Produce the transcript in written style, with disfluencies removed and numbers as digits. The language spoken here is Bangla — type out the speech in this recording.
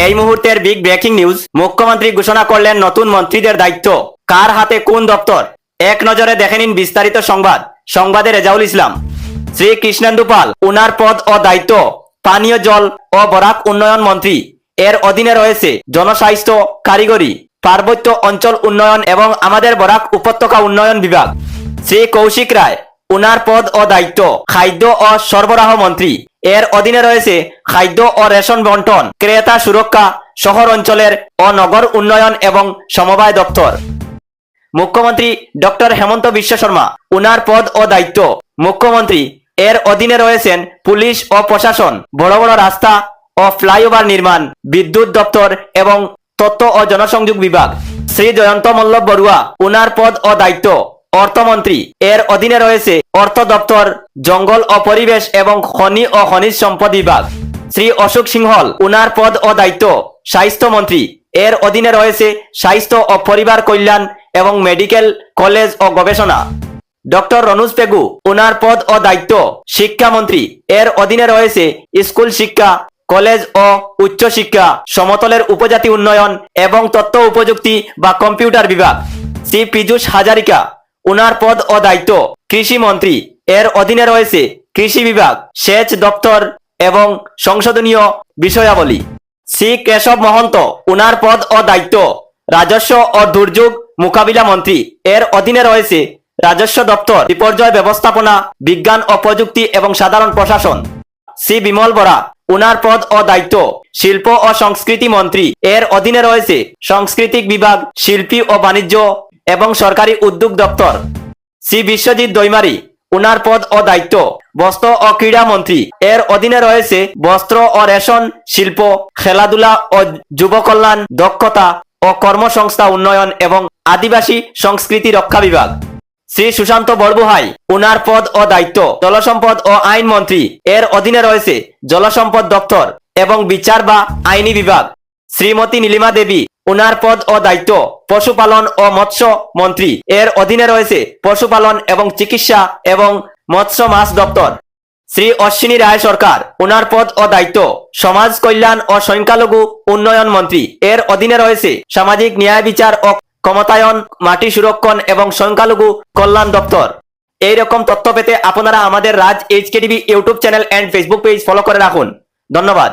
এই মুহূর্তের বিগ ব্রেকিং নিউজ, মুখ্যমন্ত্রী ঘোষণা করলেন নতুন মন্ত্রীদের দায়িত্ব। কার হাতে কোন দপ্তর, এক নজরে দেখে নিন বিস্তারিত সংবাদ। সংবাদে রেজাউল ইসলাম। শ্রী কৃষ্ণেন্দু পাল, উনার পদ ও দায়িত্ব পানীয় জল ও বরাক উন্নয়ন মন্ত্রী। এর অধীনে রয়েছে জনস্বাস্থ্য, কারিগরি, পার্বত্য অঞ্চল উন্নয়ন এবং আমাদের বরাক উপত্যকা উন্নয়ন বিভাগ। শ্রী কৌশিক রায়, উনার পদ ও দায়িত্ব খাদ্য ও সরবরাহ মন্ত্রী। এর অধীনে রয়েছে খাদ্য ও রেশন বন্টন, ক্রেতা সুরক্ষা, শহর অঞ্চলের ও নগর উন্নয়ন এবং সমবায় দপ্তর। মুখ্যমন্ত্রী ডক্টর হেমন্ত বিশ্ব শর্মা, উনার পদ ও দায়িত্ব মুখ্যমন্ত্রী। এর অধীনে রয়েছেন পুলিশ ও প্রশাসন, বড় বড় রাস্তা ও ফ্লাইওভার নির্মাণ, বিদ্যুৎ দপ্তর এবং তথ্য ও জনসংযোগ বিভাগ। শ্রী জয়ন্ত মল্লব বড়ুয়া, উনার পদ ও দায়িত্ব অর্থমন্ত্রী। এর অধীনে রয়েছে অর্থ দপ্তর, জঙ্গল ও পরিবেশ এবং খনি ও খনিজ সম্পদ বিভাগ। শ্রী অশোক সিংহল, উনার পদ ও দায়িত্ব স্বাস্থ্যমন্ত্রী। এর অধীনে রয়েছে স্বাস্থ্য ও পরিবার কল্যাণ এবং মেডিকেল কলেজ ও গবেষণা। ডক্টর রনুজ পেগু, উনার পদ ও দায়িত্ব শিক্ষামন্ত্রী। এর অধীনে রয়েছে স্কুল শিক্ষা, কলেজ ও উচ্চ শিক্ষা, সমতলের উপজাতি উন্নয়ন এবং তথ্য উপযুক্তি বা কম্পিউটার বিভাগ। শ্রী পীযূষ হাজারিকা, উনার পদ ও দায়িত্ব কৃষি মন্ত্রী। এর অধীনে রয়েছে কৃষি বিভাগ, সেচ দপ্তর এবং সংশোধনীয় বিষয়াবলী। শ্রী কেশব মহন্ত, উনার পদ ও দায়িত্ব রাজস্ব ও দুর্যোগ মোকাবিলা মন্ত্রী। এর অধীনে রয়েছে রাজস্ব দপ্তর, বিপর্যয় ব্যবস্থাপনা, বিজ্ঞান ও প্রযুক্তি এবং সাধারণ প্রশাসন। শ্রী বিমল বরা, উনার পদ ও দায়িত্ব শিল্প ও সংস্কৃতি মন্ত্রী। এর অধীনে রয়েছে সাংস্কৃতিক বিভাগ, শিল্পী ও বাণিজ্য এবং সরকারি উদ্যোগ দপ্তর। শ্রী বিশ্বজিৎ দৈমারি, উনার পদ ও দায়িত্ব বস্ত্র ও ক্রীড়া মন্ত্রী। এর অধীনে রয়েছে বস্ত্র ও রেশন শিল্প, খেলাধুলা ও যুব কল্যাণ, দক্ষতা ও কর্মসংস্থা উন্নয়ন এবং আদিবাসী সংস্কৃতি রক্ষা বিভাগ। শ্রী সুশান্ত বরগুহাই, উনার পদ ও দায়িত্ব জলসম্পদ ও আইন মন্ত্রী। এর অধীনে রয়েছে জলসম্পদ দপ্তর এবং বিচার বা আইনি বিভাগ। শ্রীমতী নীলিমা দেবী, উনার পদ ও দায়িত্ব পশুপালন ও মৎস্য মন্ত্রী। এর অধীনে রয়েছে পশুপালন এবং চিকিৎসা এবং মৎস্য মাছ দপ্তর। শ্রী অশ্বিনী রায় সরকার, উনার পদ ও দায়িত্ব সমাজ কল্যাণ ও সংখ্যালঘু উন্নয়ন মন্ত্রী। এর অধীনে রয়েছে সামাজিক ন্যায় বিচার ও ক্ষমতায়ন, মাটি সুরক্ষণ এবং সংখ্যালঘু কল্যাণ দপ্তর। এইরকম তথ্য পেতে আপনারা আমাদের Raj HK TV YouTube channel and Facebook page follow করে রাখুন। ধন্যবাদ।